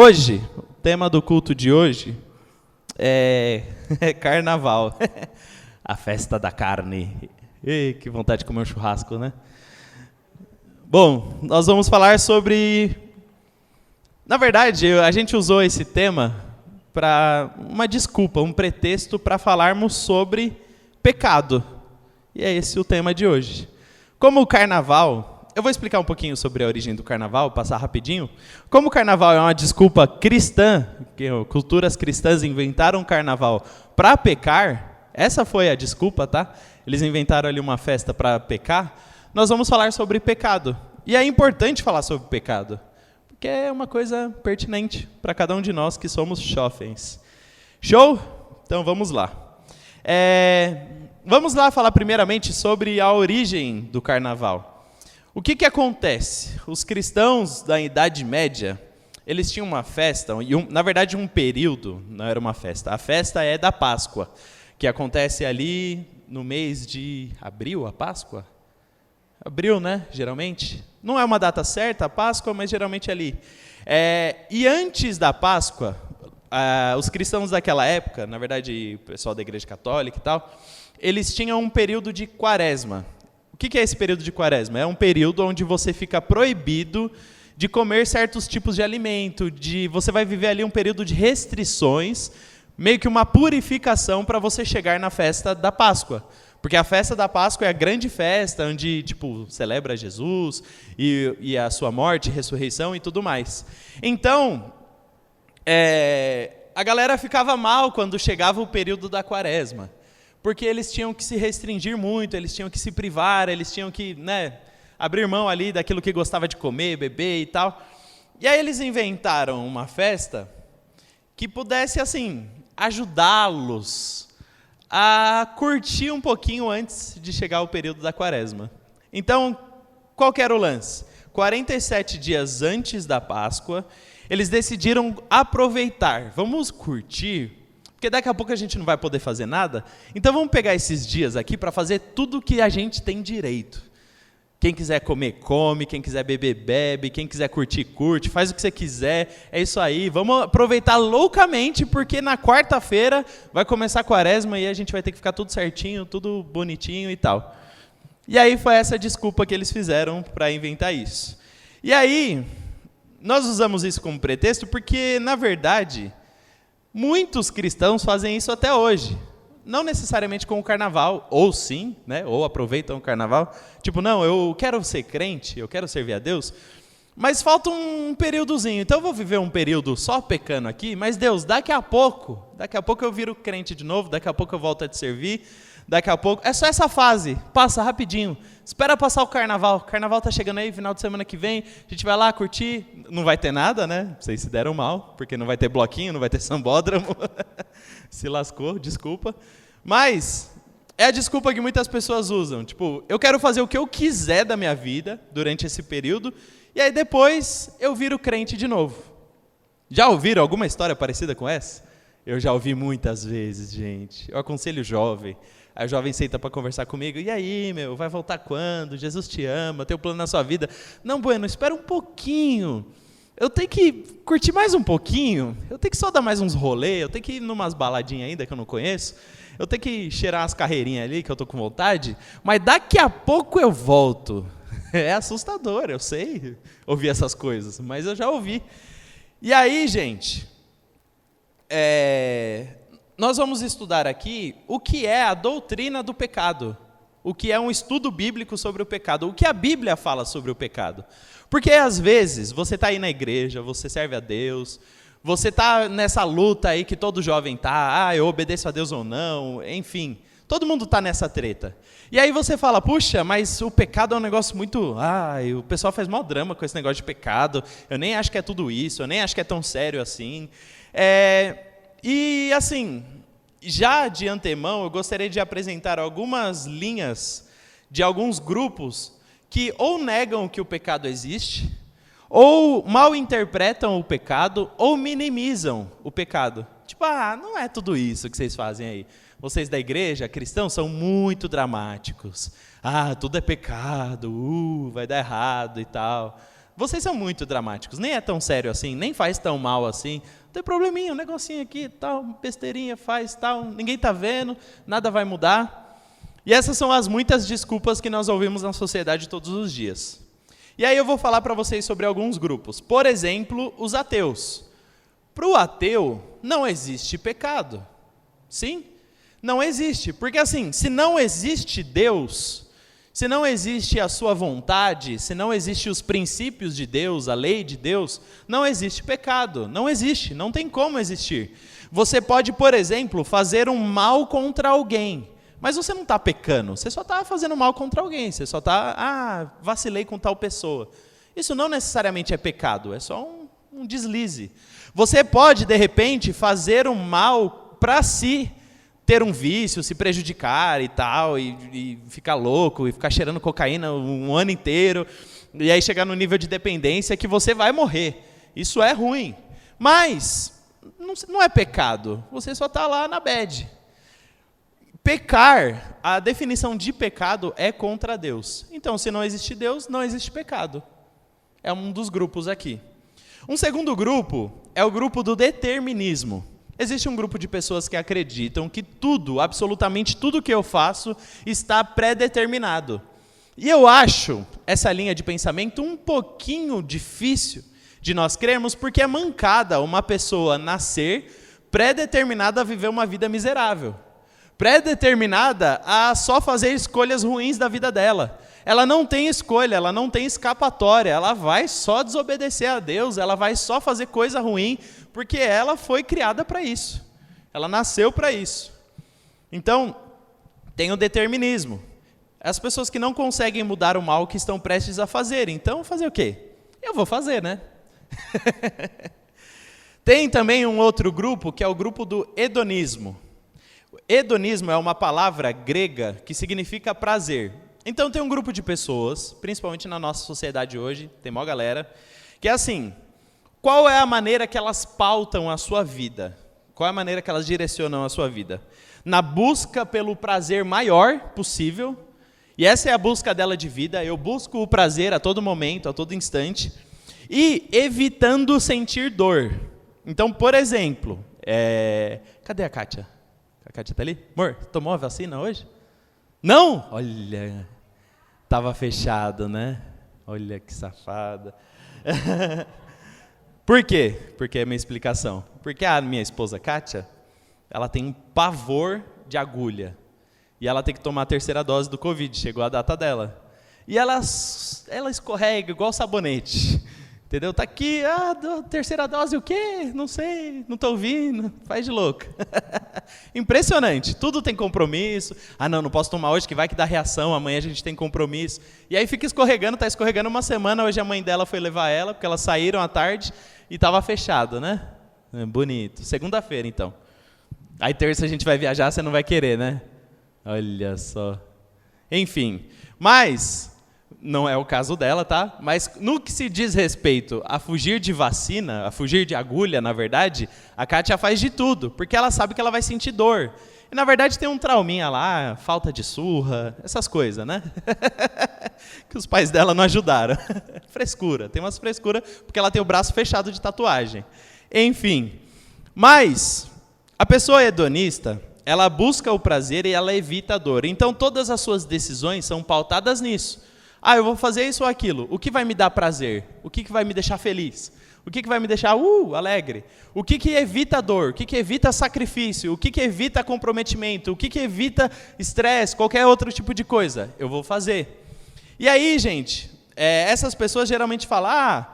Hoje, o tema do culto de hoje é carnaval. A festa da carne. Ei, que vontade de comer um churrasco, né? Bom, nós vamos falar sobre... Na verdade, a gente usou esse tema para uma desculpa, um pretexto para falarmos sobre pecado. E é esse o tema de hoje. Como o carnaval... Eu vou explicar um pouquinho sobre a origem do carnaval, passar rapidinho. Como o carnaval é uma desculpa cristã, que culturas cristãs inventaram o carnaval para pecar, essa foi a desculpa, tá? Eles inventaram ali uma festa para pecar. Nós vamos falar sobre pecado. E é importante falar sobre pecado, porque é uma coisa pertinente para cada um de nós que somos jovens. Show? Então vamos lá. Vamos lá falar primeiramente sobre a origem do carnaval. O que acontece? Os cristãos da Idade Média, eles tinham uma festa, na verdade um período, não era uma festa. A festa é da Páscoa, que acontece ali no mês de abril, a Páscoa? Abril, né, geralmente? Não é uma data certa, a Páscoa, mas geralmente é ali. E antes da Páscoa, os cristãos daquela época, na verdade o pessoal da Igreja Católica e tal, eles tinham um período de quaresma. O que é esse período de quaresma? É um período onde você fica proibido de comer certos tipos de alimento, você vai viver ali um período de restrições, meio que uma purificação para você chegar na festa da Páscoa. Porque a festa da Páscoa é a grande festa, onde celebra Jesus e a sua morte, ressurreição e tudo mais. Então, a galera ficava mal quando chegava o período da quaresma. Porque eles tinham que se restringir muito, eles tinham que se privar, eles tinham que abrir mão ali daquilo que gostava de comer, beber e tal. E aí eles inventaram uma festa que pudesse, ajudá-los a curtir um pouquinho antes de chegar o período da quaresma. Então, qual que era o lance? 47 dias antes da Páscoa, eles decidiram aproveitar. Vamos curtir, porque daqui a pouco a gente não vai poder fazer nada. Então vamos pegar esses dias aqui para fazer tudo que a gente tem direito. Quem quiser comer, come. Quem quiser beber, bebe. Quem quiser curtir, curte. Faz o que você quiser. É isso aí. Vamos aproveitar loucamente, porque na quarta-feira vai começar a quaresma e a gente vai ter que ficar tudo certinho, tudo bonitinho e tal. E aí foi essa desculpa que eles fizeram para inventar isso. E aí, nós usamos isso como pretexto porque, na verdade... muitos cristãos fazem isso até hoje. Não necessariamente com o carnaval, ou sim, ou aproveitam o carnaval. Não, eu quero ser crente, eu quero servir a Deus, mas falta um períodozinho. Então eu vou viver um período só pecando aqui, mas Deus, daqui a pouco eu viro crente de novo, daqui a pouco eu volto a te servir, daqui a pouco... É só essa fase, passa rapidinho. Espera passar o carnaval está chegando aí, final de semana que vem, a gente vai lá curtir, não vai ter nada, né? Vocês se deram mal, porque não vai ter bloquinho, não vai ter sambódromo, se lascou, desculpa. Mas é a desculpa que muitas pessoas usam, eu quero fazer o que eu quiser da minha vida durante esse período, e aí depois eu viro crente de novo. Já ouviram alguma história parecida com essa? Eu já ouvi muitas vezes, gente. Eu aconselho o jovem. Aí o jovem senta para conversar comigo. E aí, vai voltar quando? Jesus te ama, tem um plano na sua vida. Não, Bueno, espera um pouquinho. Eu tenho que curtir mais um pouquinho. Eu tenho que só dar mais uns rolês. Eu tenho que ir numas baladinhas ainda que eu não conheço. Eu tenho que cheirar umas carreirinhas ali que eu tô com vontade. Mas daqui a pouco eu volto. É assustador, eu sei ouvir essas coisas, mas eu já ouvi. E aí, gente... Nós vamos estudar aqui o que é a doutrina do pecado, o que é um estudo bíblico sobre o pecado, o que a Bíblia fala sobre o pecado. Porque às vezes você está aí na igreja, você serve a Deus, você está nessa luta aí que todo jovem está, eu obedeço a Deus ou não, enfim, todo mundo está nessa treta. E aí você fala, puxa, mas o pecado é um negócio muito... o pessoal faz maior drama com esse negócio de pecado, eu nem acho que é tudo isso, eu nem acho que é tão sério assim. E assim, já de antemão, eu gostaria de apresentar algumas linhas de alguns grupos que ou negam que o pecado existe, ou mal interpretam o pecado, ou minimizam o pecado. Não é tudo isso que vocês fazem aí. Vocês da igreja, cristãos, são muito dramáticos. Tudo é pecado, vai dar errado e tal. vocês são muito dramáticos, nem é tão sério assim, nem faz tão mal assim. Tem probleminha, um negocinho aqui, tal, besteirinha, faz tal, ninguém está vendo, nada vai mudar. E essas são as muitas desculpas que nós ouvimos na sociedade todos os dias. E aí eu vou falar para vocês sobre alguns grupos. Por exemplo, os ateus. Para o ateu, não existe pecado. Sim? Não existe. Porque assim, se não existe Deus, se não existe a sua vontade, se não existem os princípios de Deus, a lei de Deus, não existe pecado. Não existe, não tem como existir. Você pode, por exemplo, fazer um mal contra alguém, mas você não está pecando, você só está fazendo mal contra alguém, você só está, vacilei com tal pessoa. Isso não necessariamente é pecado, é só um deslize. Você pode, de repente, fazer um mal para si, ter um vício, se prejudicar e tal, e ficar louco, e ficar cheirando cocaína um ano inteiro, e aí chegar no nível de dependência que você vai morrer. Isso é ruim, mas não é pecado, você só está lá na bad. Pecar, a definição de pecado é contra Deus. Então, se não existe Deus, não existe pecado. É um dos grupos aqui. Um segundo grupo é o grupo do determinismo. Existe um grupo de pessoas que acreditam que tudo, absolutamente tudo que eu faço, está pré-determinado. E eu acho essa linha de pensamento um pouquinho difícil de nós crermos, porque é mancada uma pessoa nascer pré-determinada a viver uma vida miserável. Pré-determinada a só fazer escolhas ruins da vida dela. Ela não tem escolha, ela não tem escapatória, ela vai só desobedecer a Deus, ela vai só fazer coisa ruim, porque ela foi criada para isso. Ela nasceu para isso. Então, tem o determinismo. As pessoas que não conseguem mudar o mal que estão prestes a fazer. Então, fazer o quê? Eu vou fazer, né? Tem também um outro grupo, que é o grupo do hedonismo. Hedonismo é uma palavra grega que significa prazer. Então tem um grupo de pessoas, principalmente na nossa sociedade hoje, tem maior galera, que é assim, qual é a maneira que elas pautam a sua vida? Qual é a maneira que elas direcionam a sua vida? Na busca pelo prazer maior possível, e essa é a busca dela de vida, eu busco o prazer a todo momento, a todo instante, e evitando sentir dor. Então, por exemplo, cadê a Kátia? A Kátia está ali? Amor, tomou a vacina hoje? Não? Olha, estava fechado, né? Olha que safada. Por quê? Porque é a minha explicação. Porque a minha esposa Kátia, ela tem um pavor de agulha. E ela tem que tomar a terceira dose do Covid, chegou a data dela. E ela escorrega igual sabonete. Entendeu? Tá aqui, terceira dose o quê? Não sei, não estou ouvindo, faz de louca. Impressionante, tudo tem compromisso. Não posso tomar hoje que vai que dá reação, amanhã a gente tem compromisso. E aí fica escorregando, está escorregando uma semana, hoje a mãe dela foi levar ela, porque elas saíram à tarde e estava fechado, né? Bonito. Segunda-feira, então. Aí terça a gente vai viajar, você não vai querer, né? Olha só. Enfim, mas não é o caso dela, tá? Mas no que se diz respeito a fugir de vacina, a fugir de agulha, na verdade, a Kátia faz de tudo, porque ela sabe que ela vai sentir dor. E na verdade tem um trauminha lá, falta de surra, essas coisas, né? Que os pais dela não ajudaram. Frescura, tem umas frescuras, porque ela tem o braço fechado de tatuagem. Enfim, mas a pessoa hedonista, ela busca o prazer e ela evita a dor. Então todas as suas decisões são pautadas nisso. Eu vou fazer isso ou aquilo. O que vai me dar prazer? O que vai me deixar feliz? O que vai me deixar alegre? O que evita dor? O que evita sacrifício? O que evita comprometimento? O que evita estresse? Qualquer outro tipo de coisa? Eu vou fazer. E aí, gente, essas pessoas geralmente falam,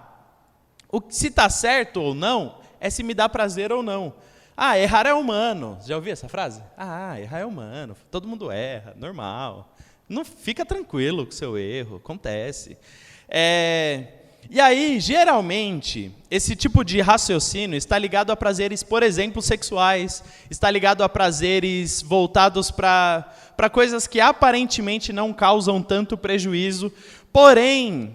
se está certo ou não, é se me dá prazer ou não. Errar é humano. Já ouviu essa frase? Errar é humano. Todo mundo erra, normal. Não fica tranquilo com o seu erro, acontece. E aí, geralmente, esse tipo de raciocínio está ligado a prazeres, por exemplo, sexuais, está ligado a prazeres voltados para coisas que aparentemente não causam tanto prejuízo, porém,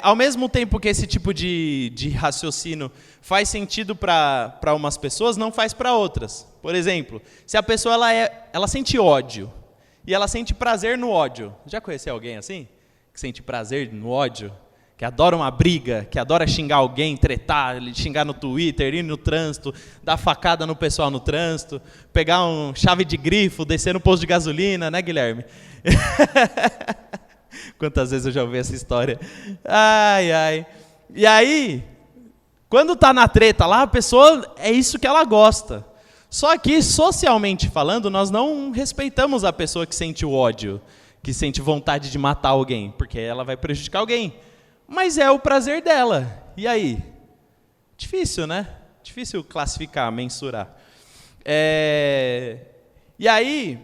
ao mesmo tempo que esse tipo de raciocínio faz sentido para umas pessoas, não faz para outras. Por exemplo, se a pessoa ela sente ódio, e ela sente prazer no ódio. Já conheceu alguém assim? Que sente prazer no ódio? que adora uma briga, que adora xingar alguém, tretar, xingar no Twitter, ir no trânsito, dar facada no pessoal no trânsito, pegar um chave de grifo, descer no posto de gasolina, né, Guilherme? Quantas vezes eu já ouvi essa história. Ai, ai. E aí, quando tá na treta lá, a pessoa, é isso que ela gosta. Só que, socialmente falando, nós não respeitamos a pessoa que sente o ódio, que sente vontade de matar alguém, porque ela vai prejudicar alguém. Mas é o prazer dela. E aí? Difícil, né? Difícil classificar, mensurar. E aí,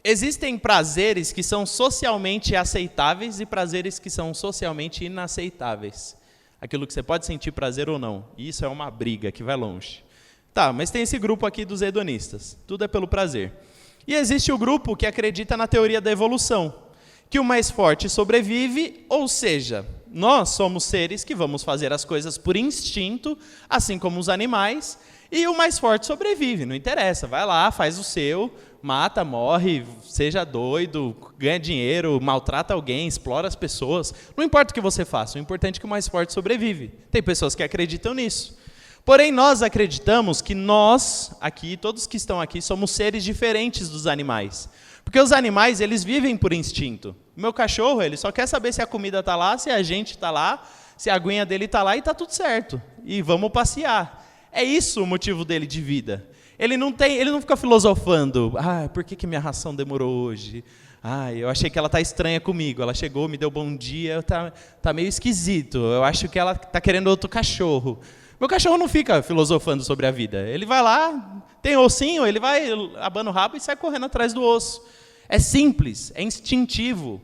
existem prazeres que são socialmente aceitáveis e prazeres que são socialmente inaceitáveis. Aquilo que você pode sentir prazer ou não. E isso é uma briga que vai longe. Tá, mas tem esse grupo aqui dos hedonistas. Tudo é pelo prazer. E existe o grupo que acredita na teoria da evolução, que o mais forte sobrevive, ou seja, nós somos seres que vamos fazer as coisas por instinto, assim como os animais, e o mais forte sobrevive, não interessa, vai lá, faz o seu, mata, morre, seja doido, ganha dinheiro, maltrata alguém, explora as pessoas, não importa o que você faça, o importante é que o mais forte sobrevive. Tem pessoas que acreditam nisso. Porém, nós acreditamos que nós, aqui, todos que estão aqui, somos seres diferentes dos animais. Porque os animais, eles vivem por instinto. O meu cachorro, ele só quer saber se a comida está lá, se a gente está lá, se a aguinha dele está lá e está tudo certo. E vamos passear. É isso o motivo dele de vida. Ele não fica filosofando. Por que minha ração demorou hoje? Eu achei que ela está estranha comigo. Ela chegou, me deu bom dia, tá meio esquisito. Eu acho que ela está querendo outro cachorro. Meu cachorro não fica filosofando sobre a vida. Ele vai lá, tem ossinho, ele vai abana o rabo e sai correndo atrás do osso. É simples, é instintivo.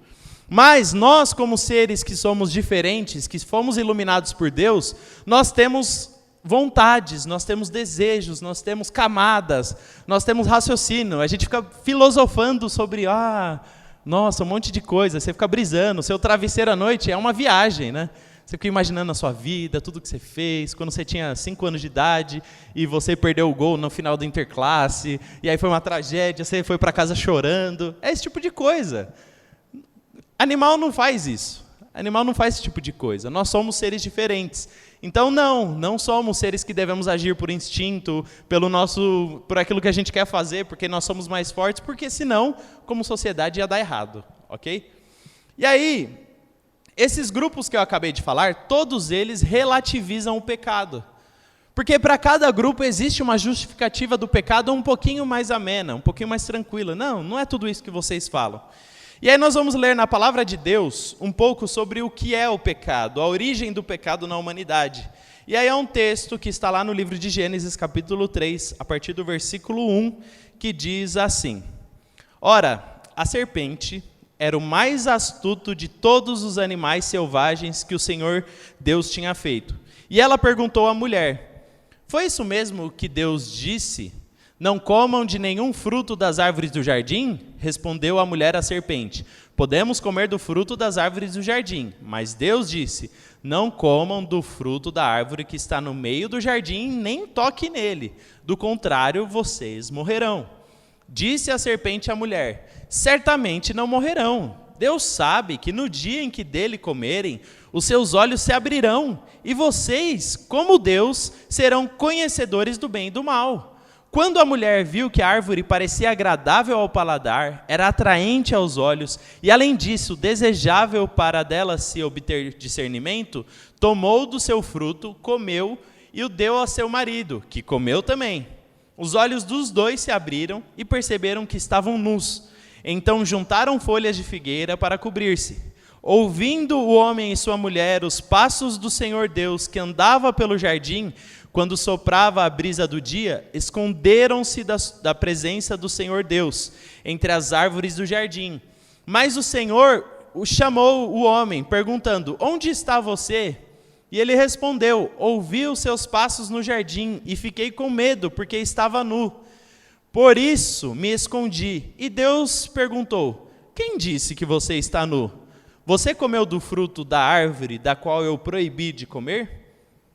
Mas nós, como seres que somos diferentes, que fomos iluminados por Deus, nós temos vontades, nós temos desejos, nós temos camadas, nós temos raciocínio. A gente fica filosofando sobre, nossa, um monte de coisa. Você fica brisando, seu travesseiro à noite é uma viagem, né? Você fica imaginando a sua vida, tudo que você fez, quando você tinha 5 anos de idade e você perdeu o gol no final do interclasse, e aí foi uma tragédia, você foi para casa chorando. É esse tipo de coisa. Animal não faz isso. Animal não faz esse tipo de coisa. Nós somos seres diferentes. Então, não somos seres que devemos agir por instinto, por aquilo que a gente quer fazer, porque nós somos mais fortes, porque senão, como sociedade, ia dar errado. Ok? E aí, esses grupos que eu acabei de falar, todos eles relativizam o pecado. Porque para cada grupo existe uma justificativa do pecado um pouquinho mais amena, um pouquinho mais tranquila. Não é tudo isso que vocês falam. E aí nós vamos ler na palavra de Deus um pouco sobre o que é o pecado, a origem do pecado na humanidade. E aí é um texto que está lá no livro de Gênesis, capítulo 3, a partir do versículo 1, que diz assim: Ora, a serpente era o mais astuto de todos os animais selvagens que o Senhor Deus tinha feito. E ela perguntou à mulher: Foi isso mesmo que Deus disse? Não comam de nenhum fruto das árvores do jardim? Respondeu a mulher à serpente: Podemos comer do fruto das árvores do jardim. Mas Deus disse: Não comam do fruto da árvore que está no meio do jardim, nem toque nele. Do contrário, vocês morrerão. Disse a serpente à mulher: Certamente não morrerão. Deus sabe que no dia em que dele comerem, os seus olhos se abrirão, e vocês, como Deus, serão conhecedores do bem e do mal. Quando a mulher viu que a árvore parecia agradável ao paladar, era atraente aos olhos, e além disso, desejável para dela se obter discernimento, tomou do seu fruto, comeu e o deu ao seu marido, que comeu também. Os olhos dos dois se abriram e perceberam que estavam nus. Então juntaram folhas de figueira para cobrir-se. Ouvindo o homem e sua mulher os passos do Senhor Deus que andava pelo jardim, quando soprava a brisa do dia, esconderam-se da presença do Senhor Deus entre as árvores do jardim. Mas o Senhor chamou o homem, perguntando: Onde está você? E ele respondeu: Ouvi os seus passos no jardim e fiquei com medo, porque estava nu. Por isso me escondi. E Deus perguntou: Quem disse que você está nu? Você comeu do fruto da árvore da qual eu proibi de comer?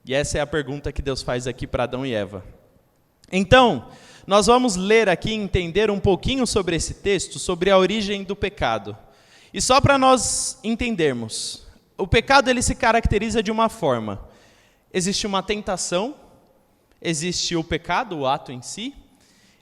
E essa é a pergunta que Deus faz aqui para Adão e Eva. Então, nós vamos ler aqui e entender um pouquinho sobre esse texto, sobre a origem do pecado. E só para nós entendermos, o pecado ele se caracteriza de uma forma. Existe uma tentação, existe o pecado, o ato em si,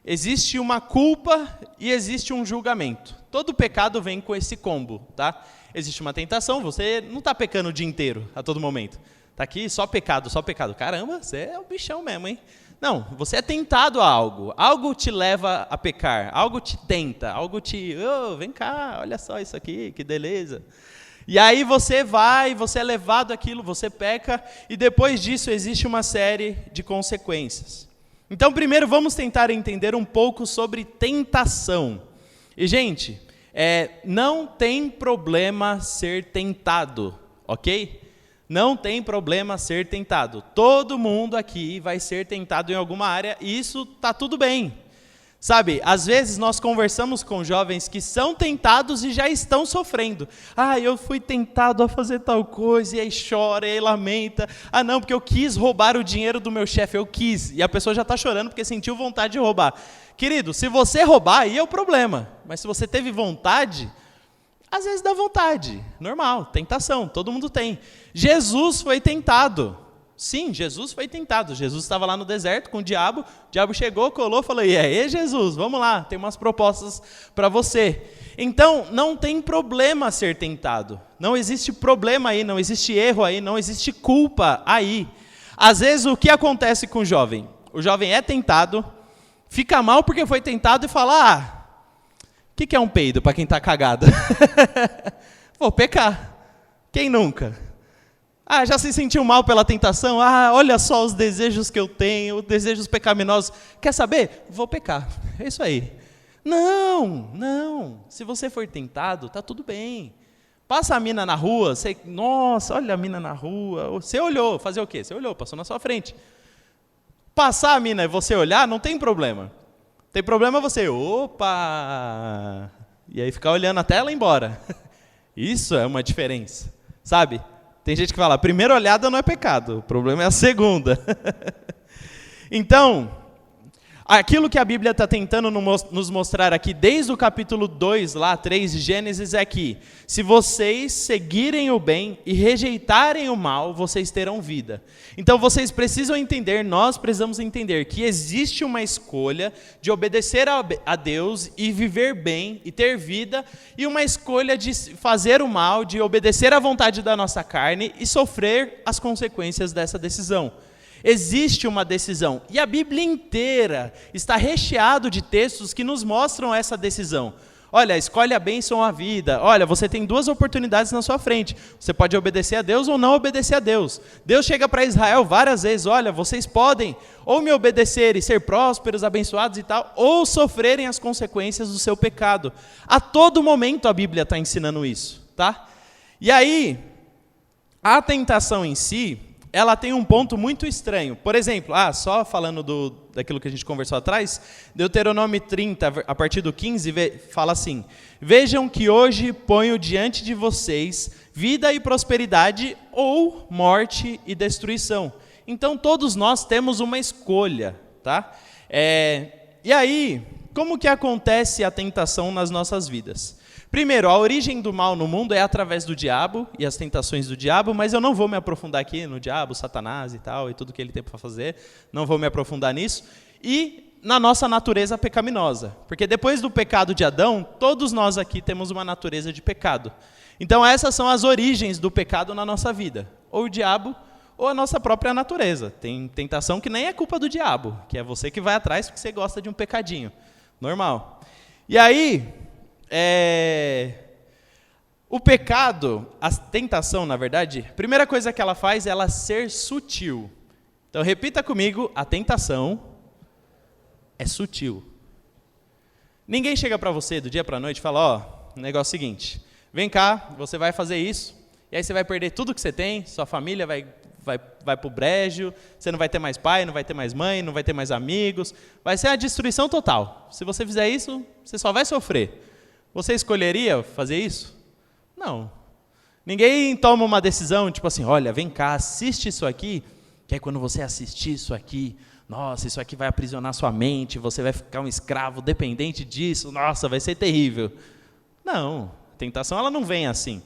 existe uma culpa e existe um julgamento. Todo pecado vem com esse combo, tá? Existe uma tentação, você não está pecando o dia inteiro, a todo momento. Está aqui só pecado, só pecado. Caramba, você é o bichão mesmo, hein? Não, você é tentado a algo. Algo te leva a pecar, algo te tenta, algo te... Oh, vem cá, olha só isso aqui, que beleza. E aí você vai, você é levado àquilo, você peca, e depois disso existe uma série de consequências. Então, primeiro vamos tentar entender um pouco sobre tentação. E, gente, não tem problema ser tentado, ok? Não tem problema ser tentado. Todo mundo aqui vai ser tentado em alguma área, e isso está tudo bem. Sabe, às vezes nós conversamos com jovens que são tentados e já estão sofrendo. Ah, eu fui tentado a fazer tal coisa, e aí chora, e aí lamenta. Ah, não, porque eu quis roubar o dinheiro do meu chefe, eu quis. E a pessoa já está chorando porque sentiu vontade de roubar. Querido, se você roubar, aí é o problema. Mas se você teve vontade, às vezes dá vontade. Normal, tentação, todo mundo tem. Jesus foi tentado. Sim, Jesus foi tentado. Jesus estava lá no deserto com o diabo chegou, colou, falou, e aí, Jesus, vamos lá, tem umas propostas para você. Então, não tem problema ser tentado. Não existe problema aí, não existe erro aí, não existe culpa aí. Às vezes, o que acontece com o jovem? O jovem é tentado, fica mal porque foi tentado e fala, o que é um peido para quem está cagado? Vou pecar. Quem nunca? Já se sentiu mal pela tentação? Olha só os desejos que eu tenho, desejos pecaminosos. Quer saber? Vou pecar. É isso aí. Não. Se você for tentado, está tudo bem. Passa a mina na rua, nossa, olha a mina na rua. Você olhou, fazer o quê? Você olhou, passou na sua frente. Passar a mina e você olhar, não tem problema. Tem problema você, opa! E aí ficar olhando até ela ir embora. Isso é uma diferença, sabe? Tem gente que fala, a primeira olhada não é pecado, o problema é a segunda. Então, aquilo que a Bíblia está tentando nos mostrar aqui, desde o capítulo 2, lá 3 de Gênesis, é que se vocês seguirem o bem e rejeitarem o mal, vocês terão vida. Então vocês precisam entender, nós precisamos entender que existe uma escolha de obedecer a Deus e viver bem e ter vida, e uma escolha de fazer o mal, de obedecer à vontade da nossa carne e sofrer as consequências dessa decisão. Existe uma decisão, e a Bíblia inteira está recheado de textos que nos mostram essa decisão. Olha, escolhe a bênção ou a vida. Olha, você tem duas oportunidades na sua frente. Você pode obedecer a Deus ou não obedecer a Deus. Deus chega para Israel várias vezes, olha, vocês podem ou me obedecer e ser prósperos, abençoados e tal, ou sofrerem as consequências do seu pecado. A todo momento a Bíblia está ensinando isso, tá? E aí, a tentação em si, ela tem um ponto muito estranho. Por exemplo, só falando daquilo que a gente conversou atrás, Deuteronômio 30, a partir do 15, fala assim: vejam que hoje ponho diante de vocês vida e prosperidade ou morte e destruição. Então todos nós temos uma escolha, tá? E aí, como que acontece a tentação nas nossas vidas? Primeiro, a origem do mal no mundo é através do diabo e as tentações do diabo, mas eu não vou me aprofundar aqui no diabo, Satanás e tal, e tudo que ele tem para fazer, não vou me aprofundar nisso. E na nossa natureza pecaminosa, porque depois do pecado de Adão, todos nós aqui temos uma natureza de pecado. Então essas são as origens do pecado na nossa vida, ou o diabo, ou a nossa própria natureza. Tem tentação que nem é culpa do diabo, que é você que vai atrás porque você gosta de um pecadinho, normal. E aí, o pecado, a tentação, na verdade, a primeira coisa que ela faz é ela ser sutil. Então, repita comigo, a tentação é sutil. Ninguém chega para você do dia para a noite e fala, o negócio é o seguinte, vem cá, você vai fazer isso, e aí você vai perder tudo que você tem, sua família vai para o brejo, você não vai ter mais pai, não vai ter mais mãe, não vai ter mais amigos, vai ser uma destruição total. Se você fizer isso, você só vai sofrer. Você escolheria fazer isso? Não. Ninguém toma uma decisão, tipo assim, olha, vem cá, assiste isso aqui, que aí quando você assistir isso aqui, nossa, isso aqui vai aprisionar sua mente, você vai ficar um escravo dependente disso, nossa, vai ser terrível. Não, a tentação ela não vem assim.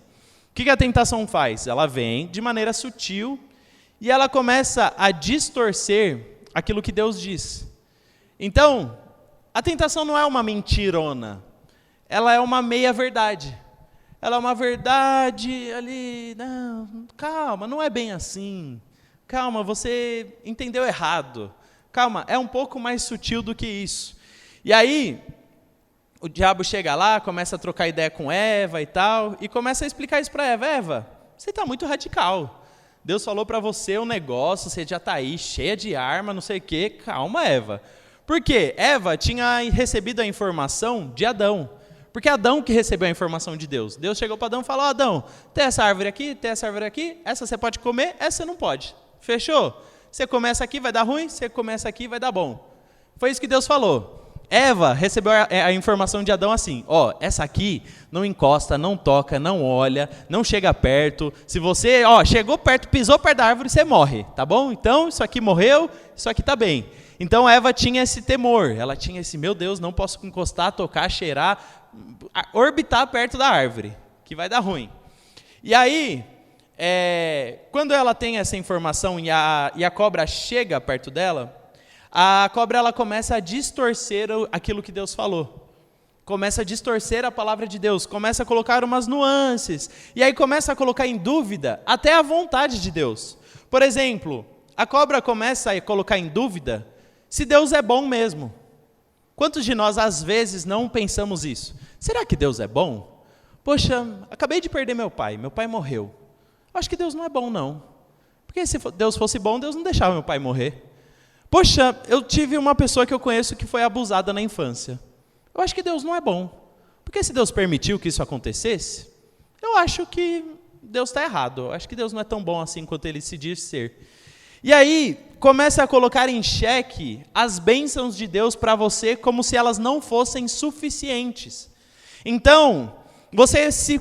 O que a tentação faz? Ela vem de maneira sutil e ela começa a distorcer aquilo que Deus diz. Então, a tentação não é uma mentirona, ela é uma meia-verdade. Ela é uma verdade ali, não, calma, não é bem assim. Calma, você entendeu errado. Calma, é um pouco mais sutil do que isso. E aí, o diabo chega lá, começa a trocar ideia com Eva e tal, e começa a explicar isso para Eva. Eva, você está muito radical. Deus falou para você um negócio, você já está aí, cheia de arma, não sei o quê. Calma, Eva. Por quê? Eva tinha recebido a informação de Adão. Porque Adão que recebeu a informação de Deus. Deus chegou para Adão e falou, Adão, tem essa árvore aqui, essa você pode comer, essa você não pode. Fechou? Você começa aqui, vai dar ruim, você começa aqui, vai dar bom. Foi isso que Deus falou. Eva recebeu a informação de Adão assim, essa aqui não encosta, não toca, não olha, não chega perto. Se você, chegou perto, pisou perto da árvore, você morre, tá bom? Então, isso aqui morreu, isso aqui tá bem. Então, Eva tinha esse temor, ela tinha esse, meu Deus, não posso encostar, tocar, cheirar, orbitar perto da árvore, que vai dar ruim. E aí, quando ela tem essa informação e a cobra chega perto dela, a cobra ela começa a distorcer aquilo que Deus falou. Começa a distorcer a palavra de Deus, começa a colocar umas nuances, e aí começa a colocar em dúvida até a vontade de Deus. Por exemplo, a cobra começa a colocar em dúvida se Deus é bom mesmo. Quantos de nós, às vezes, não pensamos isso? Será que Deus é bom? Poxa, acabei de perder meu pai morreu. Acho que Deus não é bom, não. Porque se Deus fosse bom, Deus não deixava meu pai morrer. Poxa, eu tive uma pessoa que eu conheço que foi abusada na infância. Eu acho que Deus não é bom. Porque se Deus permitiu que isso acontecesse, eu acho que Deus está errado. Eu acho que Deus não é tão bom assim quanto ele se diz ser. E aí, começa a colocar em xeque as bênçãos de Deus para você como se elas não fossem suficientes. Então, você se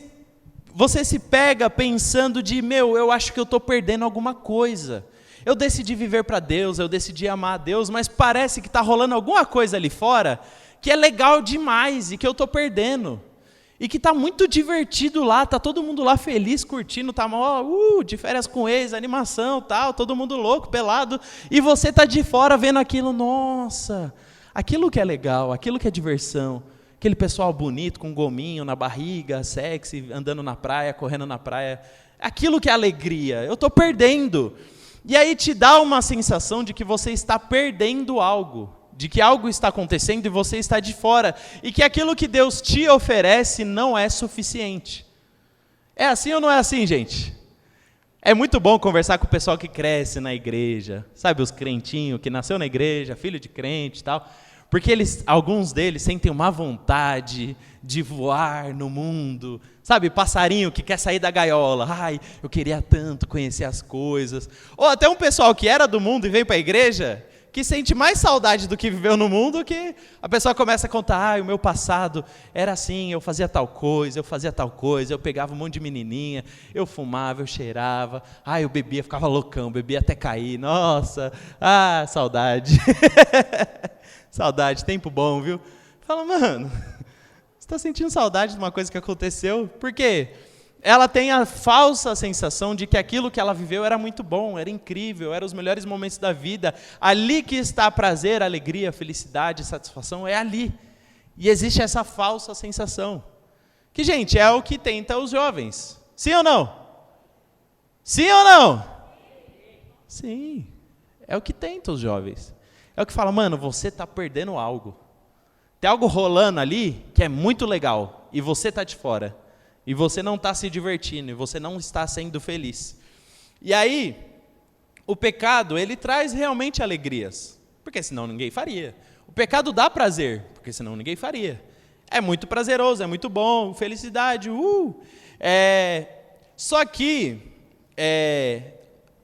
pega pensando de, eu acho que eu estou perdendo alguma coisa. Eu decidi viver para Deus, eu decidi amar a Deus, mas parece que está rolando alguma coisa ali fora que é legal demais e que eu estou perdendo. E que está muito divertido lá, está todo mundo lá feliz, curtindo, está de férias com ex, animação, tal, todo mundo louco, pelado, e você está de fora vendo aquilo, nossa, aquilo que é legal, aquilo que é diversão, aquele pessoal bonito, com gominho na barriga, sexy, andando na praia, correndo na praia, aquilo que é alegria, eu estou perdendo. E aí te dá uma sensação de que você está perdendo algo, de que algo está acontecendo e você está de fora, e que aquilo que Deus te oferece não é suficiente. É assim ou não é assim, gente? É muito bom conversar com o pessoal que cresce na igreja, sabe, os crentinhos, que nasceu na igreja, filho de crente e tal, porque alguns deles sentem uma vontade de voar no mundo, sabe, passarinho que quer sair da gaiola, eu queria tanto conhecer as coisas, ou até um pessoal que era do mundo e veio para a igreja, que sente mais saudade do que viveu no mundo, que a pessoa começa a contar, o meu passado era assim, eu fazia tal coisa, eu pegava um monte de menininha, eu fumava, eu cheirava, eu bebia, ficava loucão, bebia até cair, nossa, saudade. Saudade, tempo bom, viu? Fala, mano, você está sentindo saudade de uma coisa que aconteceu? Por quê? Ela tem a falsa sensação de que aquilo que ela viveu era muito bom, era incrível, eram os melhores momentos da vida. Ali que está prazer, alegria, felicidade, satisfação, é ali. E existe essa falsa sensação. Que, gente, é o que tenta os jovens. Sim ou não? Sim ou não? Sim. É o que tenta os jovens. É o que fala, mano, você está perdendo algo. Tem algo rolando ali que é muito legal e você está de fora. E você não está se divertindo, e você não está sendo feliz. E aí, o pecado, ele traz realmente alegrias, porque senão ninguém faria. O pecado dá prazer, porque senão ninguém faria. É muito prazeroso, é muito bom, felicidade, Só que,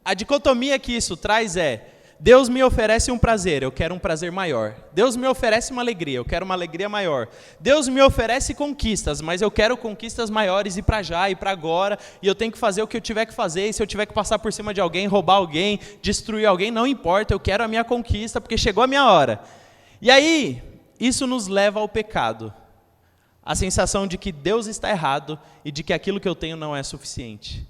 a dicotomia que isso traz é, Deus me oferece um prazer, eu quero um prazer maior. Deus me oferece uma alegria, eu quero uma alegria maior. Deus me oferece conquistas, mas eu quero conquistas maiores e para já, e para agora, e eu tenho que fazer o que eu tiver que fazer, e se eu tiver que passar por cima de alguém, roubar alguém, destruir alguém, não importa, eu quero a minha conquista, porque chegou a minha hora. E aí, isso nos leva ao pecado. A sensação de que Deus está errado e de que aquilo que eu tenho não é suficiente.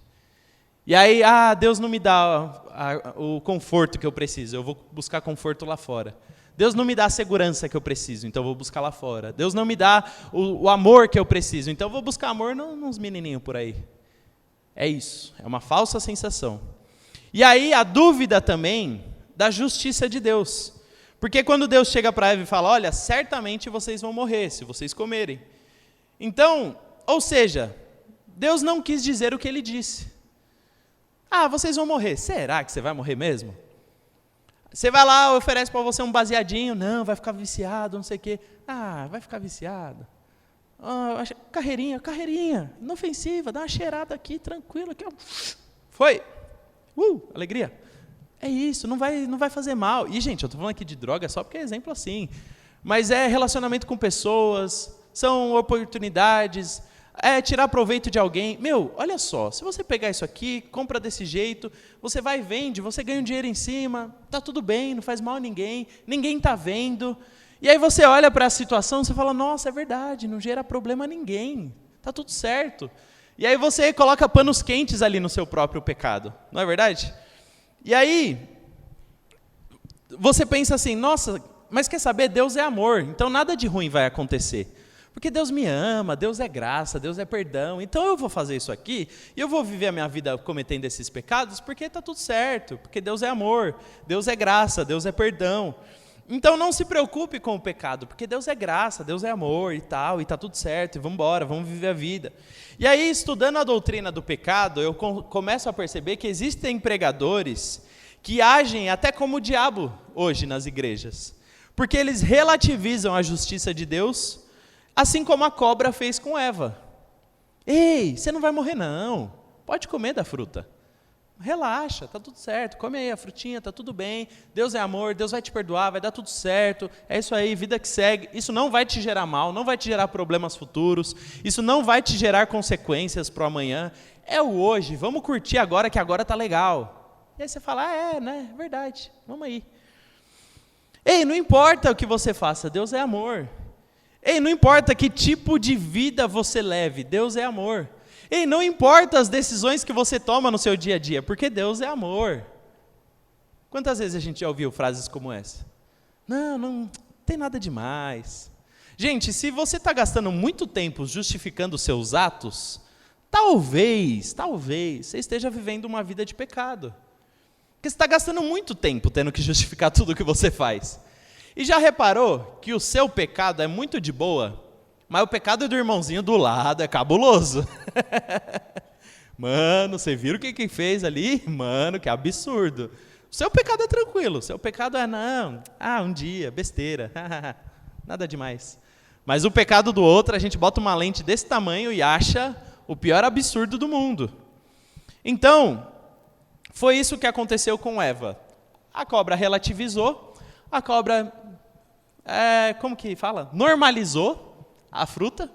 E aí, Deus não me dá o conforto que eu preciso, eu vou buscar conforto lá fora. Deus não me dá a segurança que eu preciso, então eu vou buscar lá fora. Deus não me dá o amor que eu preciso, então eu vou buscar amor nos menininhos por aí. É isso, é uma falsa sensação. E aí a dúvida também da justiça de Deus. Porque quando Deus chega para Eva e fala, olha, certamente vocês vão morrer se vocês comerem. Então, ou seja, Deus não quis dizer o que ele disse. Vocês vão morrer. Será que você vai morrer mesmo? Você vai lá, oferece para você um baseadinho. Não, vai ficar viciado, não sei o quê. Vai ficar viciado. Carreirinha, inofensiva, dá uma cheirada aqui, tranquilo. Aqui, ó. Foi. Alegria. É isso, não vai fazer mal. E, gente, eu estou falando aqui de droga só porque é exemplo assim. Mas é relacionamento com pessoas, são oportunidades, é tirar proveito de alguém. Olha só, se você pegar isso aqui, compra desse jeito, você vai e vende, você ganha um dinheiro em cima, tá tudo bem, não faz mal a ninguém está vendo. E aí você olha para a situação e você fala, nossa, é verdade, não gera problema a ninguém, tá tudo certo. E aí você coloca panos quentes ali no seu próprio pecado, não é verdade? E aí, você pensa assim, nossa, mas quer saber, Deus é amor, então nada de ruim vai acontecer. Porque Deus me ama, Deus é graça, Deus é perdão, então eu vou fazer isso aqui, e eu vou viver a minha vida cometendo esses pecados, porque está tudo certo, porque Deus é amor, Deus é graça, Deus é perdão. Então não se preocupe com o pecado, porque Deus é graça, Deus é amor e tal, e está tudo certo, e vamos embora, vamos viver a vida. E aí, estudando a doutrina do pecado, eu começo a perceber que existem pregadores que agem até como o diabo hoje nas igrejas, porque eles relativizam a justiça de Deus, assim como a cobra fez com Eva. Ei, você não vai morrer não, pode comer da fruta. Relaxa, está tudo certo, come aí a frutinha, está tudo bem, Deus é amor, Deus vai te perdoar, vai dar tudo certo, é isso aí, vida que segue. Isso não vai te gerar mal, não vai te gerar problemas futuros, isso não vai te gerar consequências para o amanhã, é o hoje, vamos curtir agora que agora está legal. E aí você fala, né, é verdade, vamos aí. Ei, não importa o que você faça, Deus é amor. Ei, não importa que tipo de vida você leve, Deus é amor. Ei, não importa as decisões que você toma no seu dia a dia, porque Deus é amor. Quantas vezes a gente já ouviu frases como essa? Não tem nada demais. Gente, se você está gastando muito tempo justificando os seus atos, talvez, você esteja vivendo uma vida de pecado. Porque você está gastando muito tempo tendo que justificar tudo o que você faz. E já reparou que o seu pecado é muito de boa? Mas o pecado do irmãozinho do lado é cabuloso. Mano, você viu o que fez ali? Mano, que absurdo. O seu pecado é tranquilo. O seu pecado é, um dia, besteira. Nada demais. Mas o pecado do outro, a gente bota uma lente desse tamanho e acha o pior absurdo do mundo. Então, foi isso que aconteceu com Eva. A cobra relativizou, a cobra, como que fala? Normalizou a fruta,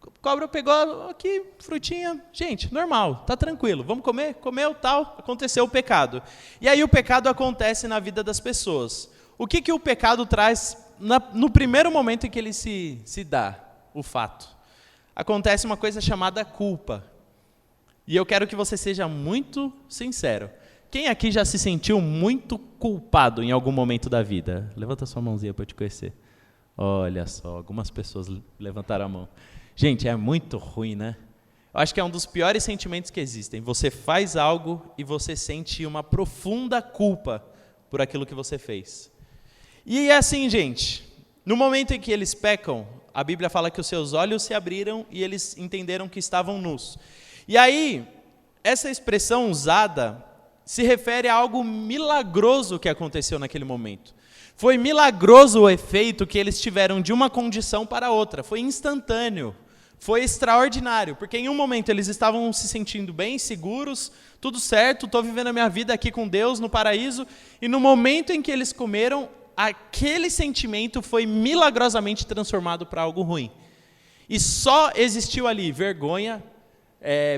a cobra pegou aqui, frutinha, gente, normal, tá tranquilo, vamos comer, comeu, tal, aconteceu o pecado. E aí o pecado acontece na vida das pessoas. O que o pecado traz no primeiro momento em que ele se dá, o fato? Acontece uma coisa chamada culpa. E eu quero que você seja muito sincero. Quem aqui já se sentiu muito culpado em algum momento da vida? Levanta sua mãozinha para eu te conhecer. Olha só, algumas pessoas levantaram a mão. Gente, é muito ruim, né? Eu acho que é um dos piores sentimentos que existem. Você faz algo e você sente uma profunda culpa por aquilo que você fez. E é assim, gente, no momento em que eles pecam, a Bíblia fala que os seus olhos se abriram e eles entenderam que estavam nus. E aí, essa expressão usada se refere a algo milagroso que aconteceu naquele momento. Foi milagroso o efeito que eles tiveram de uma condição para outra. Foi instantâneo. Foi extraordinário. Porque em um momento eles estavam se sentindo bem, seguros, tudo certo, estou vivendo a minha vida aqui com Deus, no paraíso. E no momento em que eles comeram, aquele sentimento foi milagrosamente transformado para algo ruim. E só existiu ali vergonha,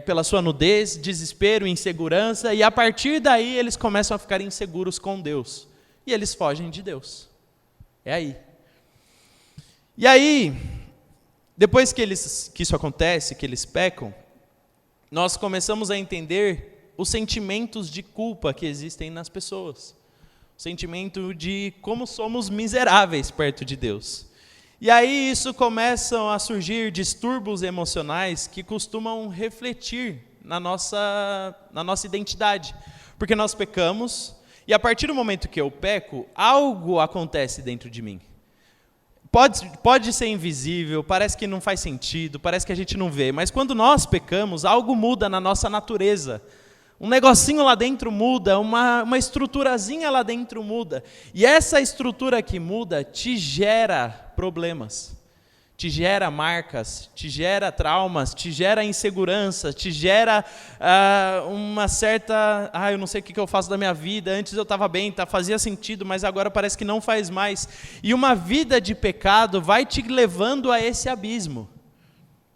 pela sua nudez, desespero, insegurança. E a partir daí eles começam a ficar inseguros com Deus. E eles fogem de Deus. É aí. E aí, Depois que isso acontece, que eles pecam, nós começamos a entender os sentimentos de culpa que existem nas pessoas. O sentimento de como somos miseráveis perto de Deus. E aí isso começam a surgir distúrbios emocionais que costumam refletir na nossa identidade. Porque nós pecamos, e a partir do momento que eu peco, algo acontece dentro de mim. Pode ser invisível, parece que não faz sentido, parece que a gente não vê, mas quando nós pecamos, algo muda na nossa natureza. Um negocinho lá dentro muda, uma estruturazinha lá dentro muda. E essa estrutura que muda te gera problemas, te gera marcas, te gera traumas, te gera insegurança, te gera uma certa... eu não sei o que eu faço da minha vida, antes eu estava bem, fazia sentido, mas agora parece que não faz mais. E uma vida de pecado vai te levando a esse abismo.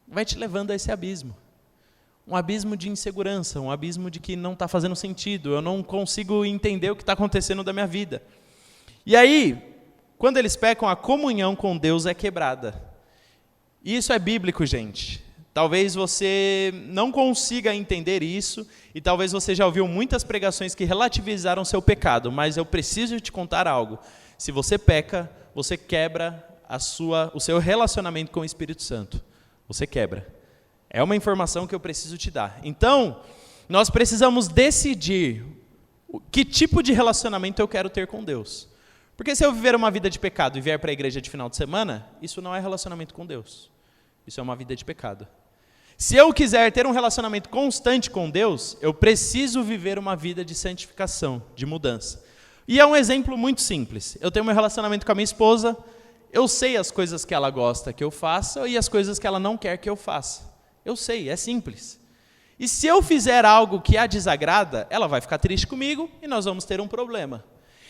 Vai te levando a esse abismo. Um abismo de insegurança, um abismo de que não está fazendo sentido, eu não consigo entender o que está acontecendo da minha vida. E aí, quando eles pecam, a comunhão com Deus é quebrada. E isso é bíblico, gente. Talvez você não consiga entender isso, e talvez você já ouviu muitas pregações que relativizaram seu pecado, mas eu preciso te contar algo. Se você peca, você quebra o seu relacionamento com o Espírito Santo. Você quebra. É uma informação que eu preciso te dar. Então, nós precisamos decidir que tipo de relacionamento eu quero ter com Deus. Porque se eu viver uma vida de pecado e vier para a igreja de final de semana, isso não é relacionamento com Deus. Isso é uma vida de pecado. Se eu quiser ter um relacionamento constante com Deus, eu preciso viver uma vida de santificação, de mudança. E é um exemplo muito simples. Eu tenho meu relacionamento com a minha esposa, eu sei as coisas que ela gosta que eu faça e as coisas que ela não quer que eu faça. Eu sei, é simples. E se eu fizer algo que a desagrada, ela vai ficar triste comigo e nós vamos ter um problema.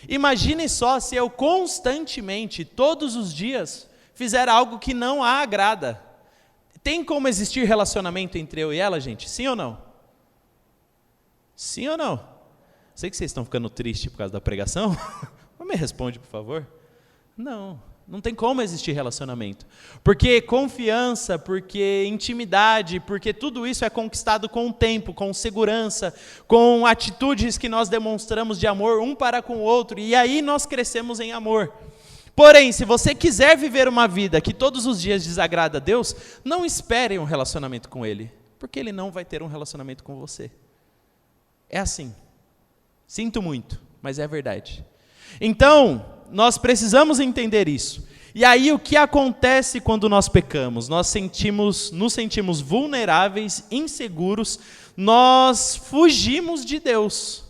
Imagine só se eu constantemente, todos os dias, fizer algo que não a agrada. Tem como existir relacionamento entre eu e ela, gente? Sim ou não? Sim ou não? Sei que vocês estão ficando tristes por causa da pregação. Mas me responde, por favor. Não tem como existir relacionamento. Porque confiança, porque intimidade, porque tudo isso é conquistado com o tempo, com segurança, com atitudes que nós demonstramos de amor um para com o outro, e aí nós crescemos em amor. Porém, se você quiser viver uma vida que todos os dias desagrada a Deus, não espere um relacionamento com Ele, porque Ele não vai ter um relacionamento com você. É assim. Sinto muito, mas é verdade. Então, nós precisamos entender isso. E aí, o que acontece quando nós pecamos? Nós nos sentimos vulneráveis, inseguros, nós fugimos de Deus.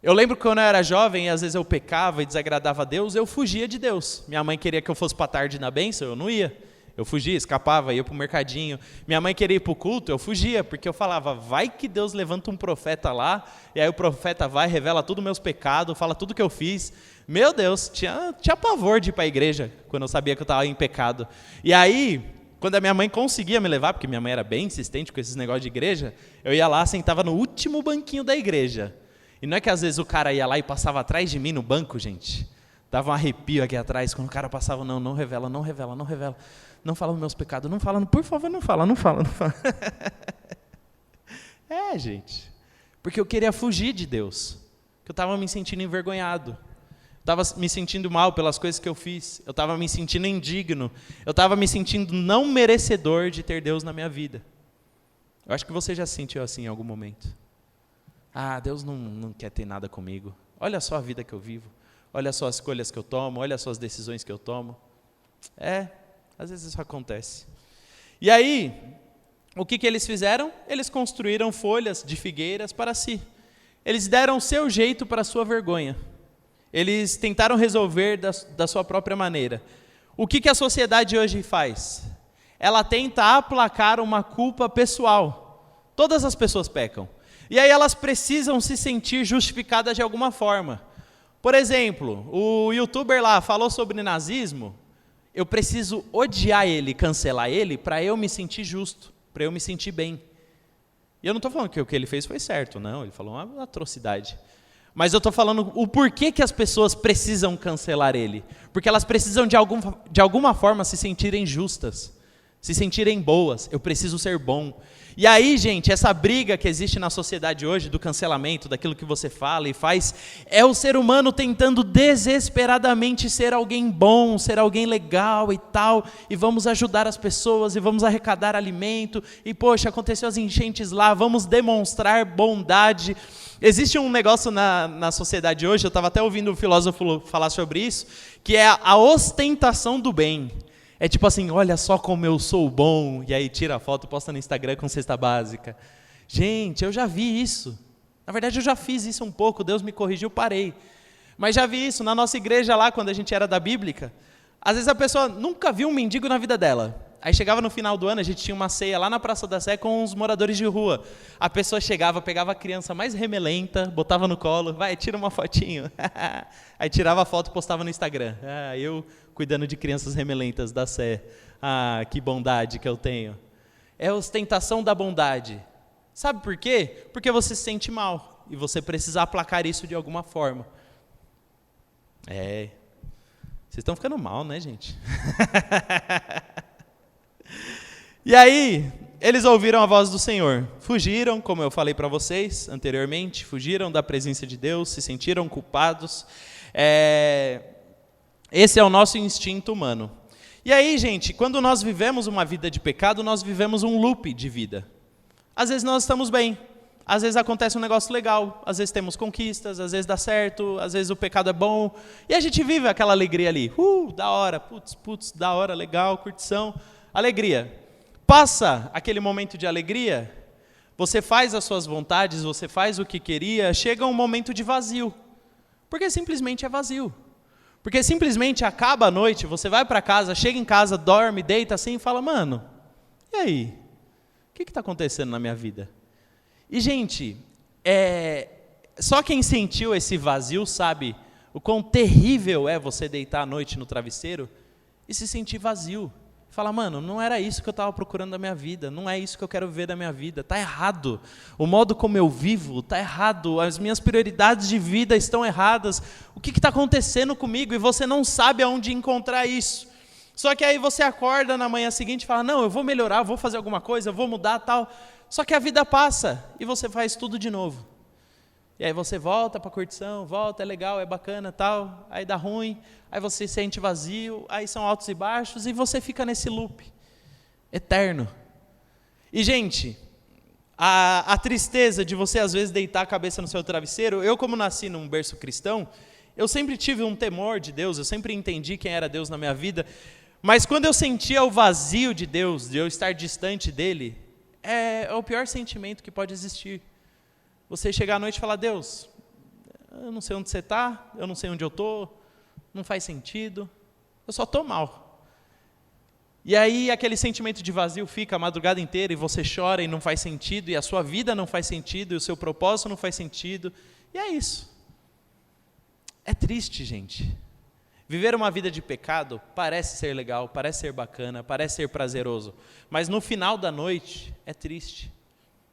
Eu lembro que quando eu era jovem, e às vezes eu pecava e desagradava a Deus, eu fugia de Deus. Minha mãe queria que eu fosse para a tarde na bênção, eu não ia. Eu fugia, escapava, ia para o mercadinho. Minha mãe queria ir para o culto, eu fugia, porque eu falava, vai que Deus levanta um profeta lá, e aí o profeta vai, revela todos os meus pecados, fala tudo que eu fiz. Meu Deus, tinha pavor de ir para a igreja, quando eu sabia que eu estava em pecado. E aí, quando a minha mãe conseguia me levar, porque minha mãe era bem insistente com esses negócios de igreja, eu ia lá, sentava no último banquinho da igreja. E não é que às vezes o cara ia lá e passava atrás de mim no banco, gente. Dava um arrepio aqui atrás, quando o cara passava, não revela. Não fala dos meus pecados, não fala, por favor, não fala. Gente, porque eu queria fugir de Deus, porque eu estava me sentindo envergonhado, estava me sentindo mal pelas coisas que eu fiz, eu estava me sentindo indigno, eu estava me sentindo não merecedor de ter Deus na minha vida. Eu acho que você já se sentiu assim em algum momento. Deus não quer ter nada comigo, olha só a vida que eu vivo, olha só as escolhas que eu tomo, olha só as decisões que eu tomo. Às vezes isso acontece. E aí, o que eles fizeram? Eles construíram folhas de figueiras para si. Eles deram o seu jeito para a sua vergonha. Eles tentaram resolver da sua própria maneira. O que a sociedade hoje faz? Ela tenta aplacar uma culpa pessoal. Todas as pessoas pecam. E aí elas precisam se sentir justificadas de alguma forma. Por exemplo, o youtuber lá falou sobre nazismo. Eu preciso odiar ele, cancelar ele, para eu me sentir justo, para eu me sentir bem. E eu não estou falando que o que ele fez foi certo, não, ele falou uma atrocidade. Mas eu estou falando o porquê que as pessoas precisam cancelar ele. Porque elas precisam de alguma forma se sentirem justas. se sentirem boas, eu preciso ser bom. E aí, gente, essa briga que existe na sociedade hoje, do cancelamento, daquilo que você fala e faz, é o ser humano tentando desesperadamente ser alguém bom, ser alguém legal e tal, e vamos ajudar as pessoas, e vamos arrecadar alimento, e poxa, aconteceu as enchentes lá, vamos demonstrar bondade. Existe um negócio na sociedade hoje, eu estava até ouvindo um filósofo falar sobre isso, que é a ostentação do bem. É tipo assim, olha só como eu sou bom, e aí tira a foto, posta no Instagram com cesta básica. Gente, eu já vi isso. Na verdade, eu já fiz isso um pouco, Deus me corrigiu, parei. Mas já vi isso na nossa igreja lá, quando a gente era da Bíblica. Às vezes a pessoa nunca viu um mendigo na vida dela. Aí chegava no final do ano, a gente tinha uma ceia lá na Praça da Sé com os moradores de rua. A pessoa chegava, pegava a criança mais remelenta, botava no colo, vai, tira uma fotinho. Aí tirava a foto e postava no Instagram. Eu cuidando de crianças remelentas da Sé. Que bondade que eu tenho. É a ostentação da bondade. Sabe por quê? Porque você se sente mal e você precisa aplacar isso de alguma forma. Vocês estão ficando mal, né, gente? E aí, eles ouviram a voz do Senhor, fugiram, como eu falei para vocês anteriormente, fugiram da presença de Deus, se sentiram culpados. Esse é o nosso instinto humano. E aí, gente, quando nós vivemos uma vida de pecado, nós vivemos um loop de vida. Às vezes nós estamos bem, às vezes acontece um negócio legal, às vezes temos conquistas, às vezes dá certo, às vezes o pecado é bom, e a gente vive aquela alegria ali, da hora, putz, da hora, legal, curtição, alegria. Passa aquele momento de alegria, você faz as suas vontades, você faz o que queria, chega um momento de vazio, porque simplesmente é vazio. Porque simplesmente acaba a noite, você vai para casa, chega em casa, dorme, deita assim e fala, mano, e aí? O que está acontecendo na minha vida? E, gente, só quem sentiu esse vazio sabe o quão terrível é você deitar à noite no travesseiro e se sentir vazio. Fala, mano, não era isso que eu estava procurando da minha vida, não é isso que eu quero ver da minha vida, está errado. O modo como eu vivo está errado, as minhas prioridades de vida estão erradas. O que está acontecendo comigo? E você não sabe aonde encontrar isso. Só que aí você acorda na manhã seguinte e fala, não, eu vou melhorar, eu vou fazer alguma coisa, eu vou mudar, tal. Só que a vida passa e você faz tudo de novo. E aí você volta para a curtição, volta, é legal, é bacana, tal, aí dá ruim, aí você se sente vazio, aí são altos e baixos e você fica nesse loop eterno. E, gente, a tristeza de você às vezes deitar a cabeça no seu travesseiro, eu como nasci num berço cristão, eu sempre tive um temor de Deus, eu sempre entendi quem era Deus na minha vida, mas quando eu sentia o vazio de Deus, de eu estar distante dele, é o pior sentimento que pode existir. Você chegar à noite e falar, Deus, eu não sei onde você está, eu não sei onde eu estou, não faz sentido, eu só estou mal. E aí aquele sentimento de vazio fica a madrugada inteira e você chora e não faz sentido, e a sua vida não faz sentido, e o seu propósito não faz sentido, e é isso. É triste, gente. Viver uma vida de pecado parece ser legal, parece ser bacana, parece ser prazeroso, mas no final da noite é triste.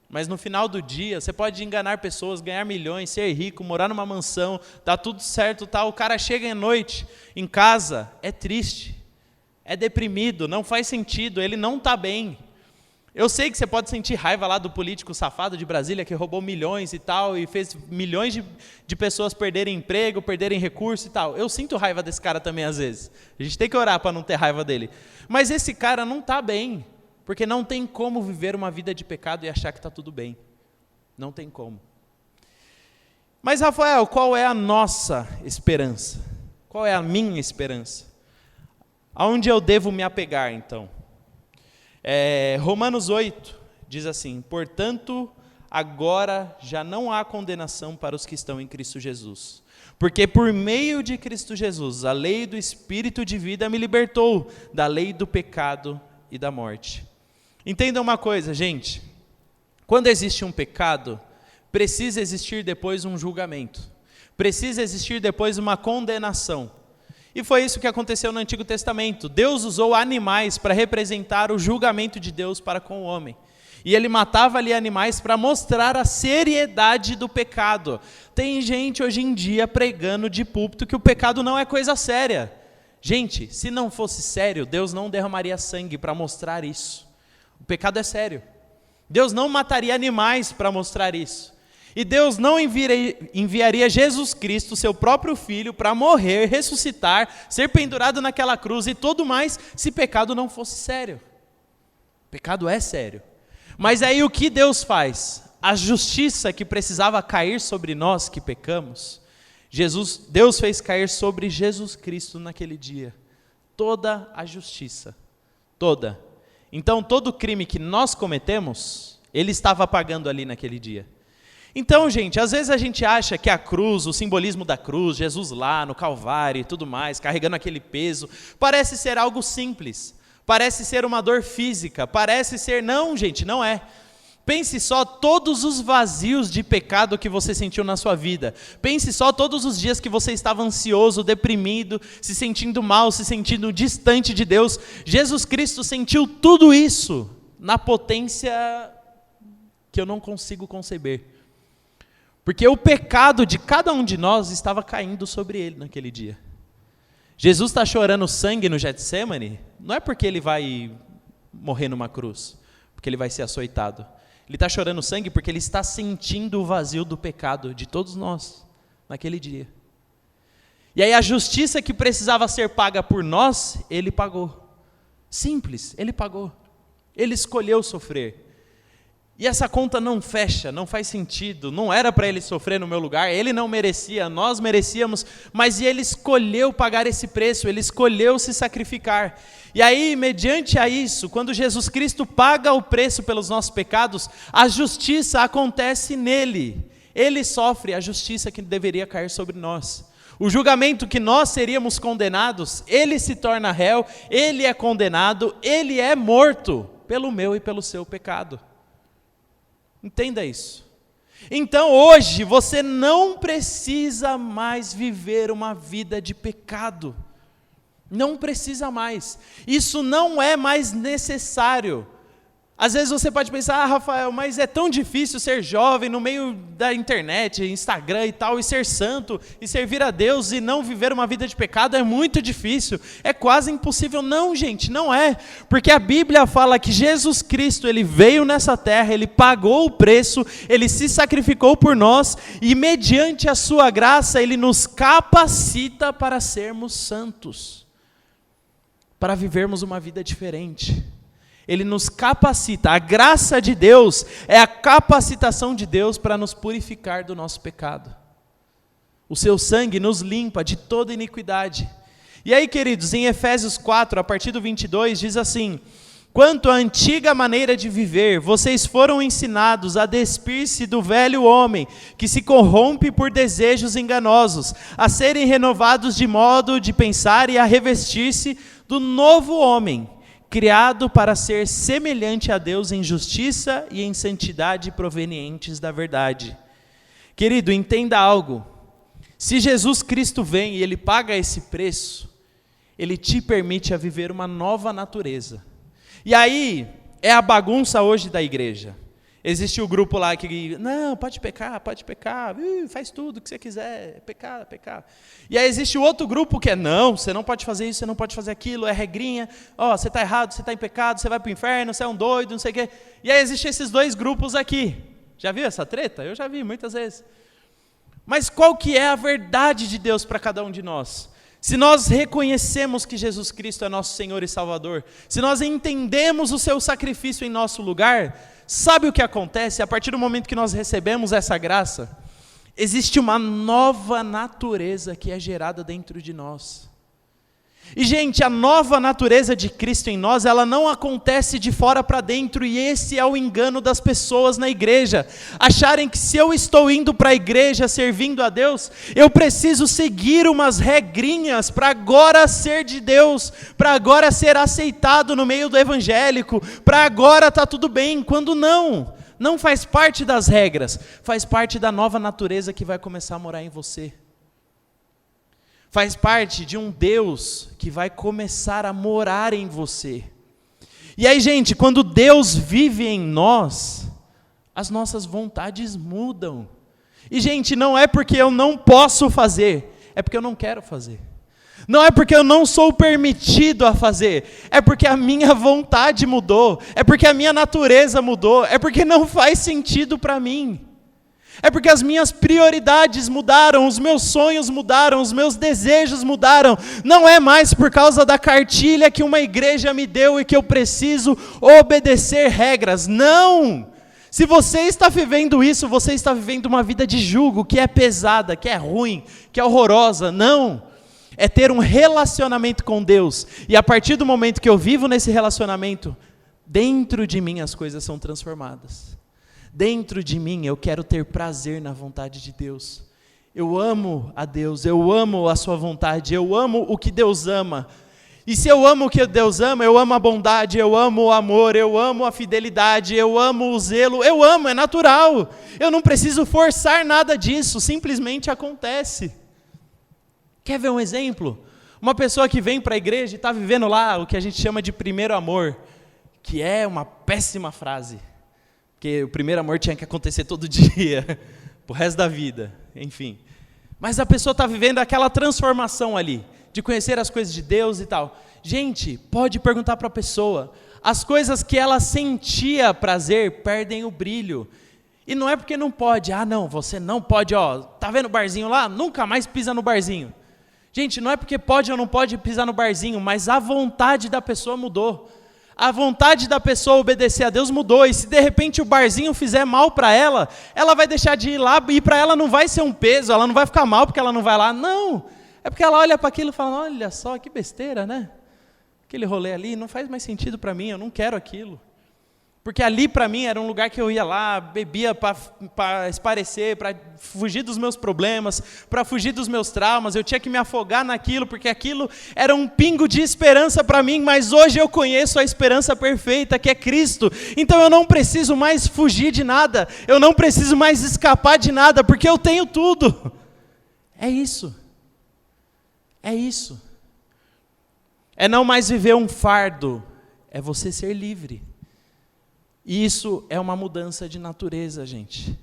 Mas no final do dia, você pode enganar pessoas, ganhar milhões, ser rico, morar numa mansão, tá tudo certo, tá? O cara chega à noite em casa, é triste, é deprimido, não faz sentido, ele não está bem. Eu sei que você pode sentir raiva lá do político safado de Brasília que roubou milhões e tal, e fez milhões de pessoas perderem emprego, perderem recurso e tal. Eu sinto raiva desse cara também às vezes. A gente tem que orar para não ter raiva dele. Mas esse cara não está bem. Porque não tem como viver uma vida de pecado e achar que está tudo bem. Não tem como. Mas, Rafael, qual é a nossa esperança? Qual é a minha esperança? Aonde eu devo me apegar, então? Romanos 8 diz assim, portanto, agora já não há condenação para os que estão em Cristo Jesus. Porque por meio de Cristo Jesus, a lei do Espírito de vida me libertou da lei do pecado e da morte. Entenda uma coisa, gente, quando existe um pecado, precisa existir depois um julgamento, precisa existir depois uma condenação, e foi isso que aconteceu no Antigo Testamento. Deus usou animais para representar o julgamento de Deus para com o homem, e ele matava ali animais para mostrar a seriedade do pecado. Tem gente hoje em dia pregando de púlpito que o pecado não é coisa séria. Gente, se não fosse sério, Deus não derramaria sangue para mostrar isso. O pecado é sério. Deus não mataria animais para mostrar isso. E Deus não enviaria Jesus Cristo, seu próprio Filho, para morrer, ressuscitar, ser pendurado naquela cruz e tudo mais, se pecado não fosse sério. Pecado é sério. Mas aí o que Deus faz? A justiça que precisava cair sobre nós que pecamos, Deus fez cair sobre Jesus Cristo naquele dia. Toda a justiça. Toda. Então todo crime que nós cometemos, Ele estava pagando ali naquele dia. Então, gente, às vezes a gente acha que a cruz, o simbolismo da cruz, Jesus lá no Calvário e tudo mais, carregando aquele peso, parece ser algo simples, parece ser uma dor física, parece ser... Não, gente, não é. Pense só todos os vazios de pecado que você sentiu na sua vida. Pense só todos os dias que você estava ansioso, deprimido, se sentindo mal, se sentindo distante de Deus. Jesus Cristo sentiu tudo isso na potência que eu não consigo conceber. Porque o pecado de cada um de nós estava caindo sobre ele naquele dia. Jesus está chorando sangue no Getsemane, não é porque ele vai morrer numa cruz, porque ele vai ser açoitado. Ele está chorando sangue porque ele está sentindo o vazio do pecado de todos nós naquele dia. E aí a justiça que precisava ser paga por nós, ele pagou. Simples, ele pagou. Ele escolheu sofrer. E essa conta não fecha, não faz sentido, não era para ele sofrer no meu lugar, ele não merecia, nós merecíamos, mas ele escolheu pagar esse preço, ele escolheu se sacrificar. E aí, mediante a isso, quando Jesus Cristo paga o preço pelos nossos pecados, a justiça acontece nele, ele sofre a justiça que deveria cair sobre nós. O julgamento que nós seríamos condenados, ele se torna réu, ele é condenado, ele é morto pelo meu e pelo seu pecado. Entenda isso. Então hoje você não precisa mais viver uma vida de pecado. Não precisa mais. Isso não é mais necessário. Às vezes você pode pensar, Rafael, mas é tão difícil ser jovem no meio da internet, Instagram e tal, e ser santo, e servir a Deus e não viver uma vida de pecado, é muito difícil, é quase impossível. Não, gente, não é, porque a Bíblia fala que Jesus Cristo, Ele veio nessa terra, Ele pagou o preço, Ele se sacrificou por nós, e mediante a sua graça, Ele nos capacita para sermos santos, para vivermos uma vida diferente. Ele nos capacita, a graça de Deus é a capacitação de Deus para nos purificar do nosso pecado. O seu sangue nos limpa de toda iniquidade. E aí, queridos, em Efésios 4, a partir do 22, diz assim: quanto à antiga maneira de viver, vocês foram ensinados a despir-se do velho homem, que se corrompe por desejos enganosos, a serem renovados de modo de pensar e a revestir-se do novo homem, criado para ser semelhante a Deus em justiça e em santidade provenientes da verdade. Querido, entenda algo. Se Jesus Cristo vem e Ele paga esse preço, Ele te permite a viver uma nova natureza. E aí, é a bagunça hoje da igreja. Existe o grupo lá que, não, pode pecar, faz tudo o que você quiser, pecar. E aí existe o outro grupo que é, não, você não pode fazer isso, você não pode fazer aquilo, é regrinha, você está errado, você está em pecado, você vai para o inferno, você é um doido, não sei o quê. E aí existem esses dois grupos aqui. Já viu essa treta? Eu já vi muitas vezes. Mas qual que é a verdade de Deus para cada um de nós? Se nós reconhecemos que Jesus Cristo é nosso Senhor e Salvador, se nós entendemos o seu sacrifício em nosso lugar, sabe o que acontece? A partir do momento que nós recebemos essa graça, existe uma nova natureza que é gerada dentro de nós. E, gente, a nova natureza de Cristo em nós, ela não acontece de fora para dentro, e esse é o engano das pessoas na igreja, acharem que se eu estou indo para a igreja servindo a Deus, eu preciso seguir umas regrinhas para agora ser de Deus, para agora ser aceitado no meio do evangélico, para agora tá tudo bem, quando não faz parte das regras, faz parte da nova natureza que vai começar a morar em você. Faz parte de um Deus que vai começar a morar em você. E aí, gente, quando Deus vive em nós, as nossas vontades mudam. E, gente, não é porque eu não posso fazer, é porque eu não quero fazer. Não é porque eu não sou permitido a fazer, é porque a minha vontade mudou, é porque a minha natureza mudou, é porque não faz sentido para mim. É porque as minhas prioridades mudaram, os meus sonhos mudaram, os meus desejos mudaram. Não é mais por causa da cartilha que uma igreja me deu e que eu preciso obedecer regras. Não! Se você está vivendo isso, você está vivendo uma vida de jugo, que é pesada, que é ruim, que é horrorosa. Não! É ter um relacionamento com Deus. E a partir do momento que eu vivo nesse relacionamento, dentro de mim as coisas são transformadas. Dentro de mim eu quero ter prazer na vontade de Deus. Eu amo a Deus, eu amo a sua vontade, eu amo o que Deus ama. E se eu amo o que Deus ama, eu amo a bondade, eu amo o amor, eu amo a fidelidade, eu amo o zelo, eu amo, é natural. Eu não preciso forçar nada disso, simplesmente acontece. Quer ver um exemplo? Uma pessoa que vem para a igreja e está vivendo lá o que a gente chama de primeiro amor, que é uma péssima frase. Porque o primeiro amor tinha que acontecer todo dia, pro resto da vida, enfim. Mas a pessoa está vivendo aquela transformação ali, de conhecer as coisas de Deus e tal. Gente, pode perguntar para a pessoa, as coisas que ela sentia prazer perdem o brilho. E não é porque não pode, não, você não pode, tá vendo o barzinho lá? Nunca mais pisa no barzinho. Gente, não é porque pode ou não pode pisar no barzinho, mas a vontade da pessoa mudou. A vontade da pessoa obedecer a Deus mudou, e se de repente o barzinho fizer mal para ela, ela vai deixar de ir lá, e para ela não vai ser um peso, ela não vai ficar mal porque ela não vai lá, não, é porque ela olha para aquilo e fala, olha só, que besteira, né? Aquele rolê ali não faz mais sentido para mim, eu não quero aquilo. Porque ali para mim era um lugar que eu ia lá, bebia para esparecer, para fugir dos meus problemas, para fugir dos meus traumas, eu tinha que me afogar naquilo, porque aquilo era um pingo de esperança para mim, mas hoje eu conheço a esperança perfeita, que é Cristo, então eu não preciso mais fugir de nada, eu não preciso mais escapar de nada, porque eu tenho tudo. É isso. É isso. É não mais viver um fardo, é você ser livre. E isso é uma mudança de natureza, gente.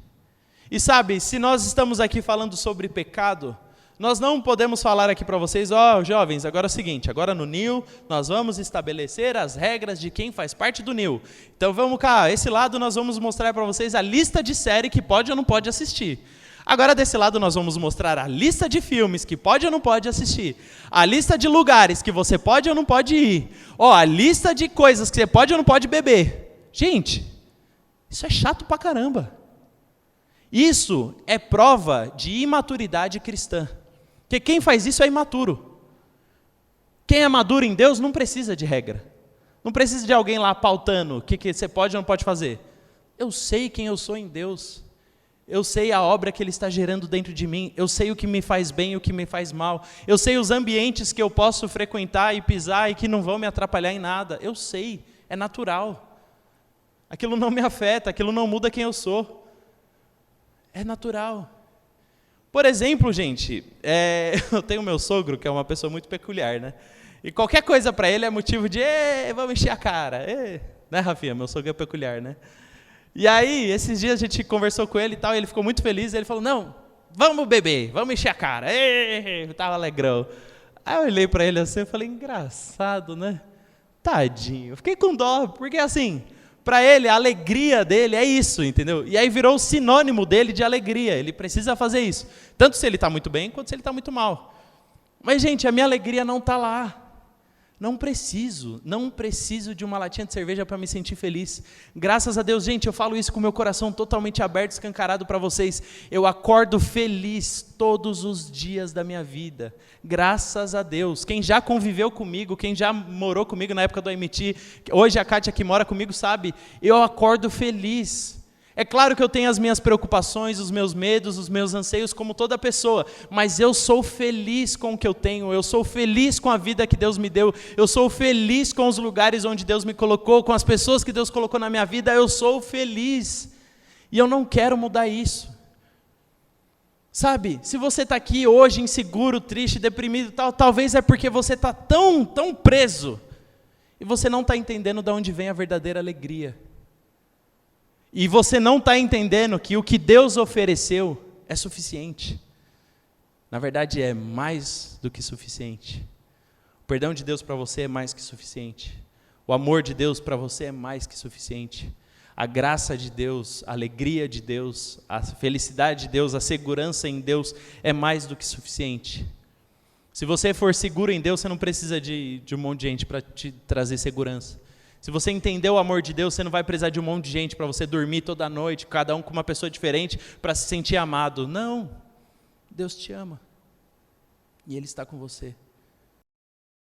E sabe, se nós estamos aqui falando sobre pecado, nós não podemos falar aqui para vocês, jovens, agora é o seguinte, agora no NIL, nós vamos estabelecer as regras de quem faz parte do NIL. Então vamos cá, esse lado nós vamos mostrar para vocês a lista de série que pode ou não pode assistir. Agora desse lado nós vamos mostrar a lista de filmes que pode ou não pode assistir. A lista de lugares que você pode ou não pode ir. A lista de coisas que você pode ou não pode beber. Gente, isso é chato pra caramba. Isso é prova de imaturidade cristã. Porque quem faz isso é imaturo. Quem é maduro em Deus não precisa de regra. Não precisa de alguém lá pautando o que você pode ou não pode fazer. Eu sei quem eu sou em Deus. Eu sei a obra que Ele está gerando dentro de mim. Eu sei o que me faz bem e o que me faz mal. Eu sei os ambientes que eu posso frequentar e pisar e que não vão me atrapalhar em nada. Eu sei, é natural. Aquilo não me afeta, aquilo não muda quem eu sou. É natural. Por exemplo, gente, eu tenho meu sogro, que é uma pessoa muito peculiar, né? E qualquer coisa para ele é motivo de, vamos encher a cara. Né, Rafinha? Meu sogro é peculiar, né? E aí, esses dias a gente conversou com ele e tal, e ele ficou muito feliz, e ele falou, não, vamos beber, vamos encher a cara. Eu tava alegrão. Aí eu olhei para ele assim e falei, engraçado, né? Tadinho. Fiquei com dó, porque assim... Para ele, a alegria dele é isso, entendeu? E aí virou o sinônimo dele de alegria, ele precisa fazer isso. Tanto se ele está muito bem, quanto se ele está muito mal. Mas, gente, a minha alegria não está lá. Não preciso de uma latinha de cerveja para me sentir feliz. Graças a Deus, gente, eu falo isso com o meu coração totalmente aberto, escancarado para vocês. Eu acordo feliz todos os dias da minha vida. Graças a Deus. Quem já conviveu comigo, quem já morou comigo na época do MT, hoje a Kátia que mora comigo sabe, eu acordo feliz. É claro que eu tenho as minhas preocupações, os meus medos, os meus anseios, como toda pessoa, mas eu sou feliz com o que eu tenho, eu sou feliz com a vida que Deus me deu, eu sou feliz com os lugares onde Deus me colocou, com as pessoas que Deus colocou na minha vida, eu sou feliz, e eu não quero mudar isso. Sabe, se você está aqui hoje inseguro, triste, deprimido, talvez é porque você está tão preso, e você não está entendendo de onde vem a verdadeira alegria. E você não está entendendo que o que Deus ofereceu é suficiente. Na verdade, é mais do que suficiente. O perdão de Deus para você é mais que suficiente. O amor de Deus para você é mais que suficiente. A graça de Deus, a alegria de Deus, a felicidade de Deus, a segurança em Deus é mais do que suficiente. Se você for seguro em Deus, você não precisa de um monte de gente para te trazer segurança. Se você entender o amor de Deus, você não vai precisar de um monte de gente para você dormir toda noite, cada um com uma pessoa diferente, para se sentir amado. Não, Deus te ama. E Ele está com você.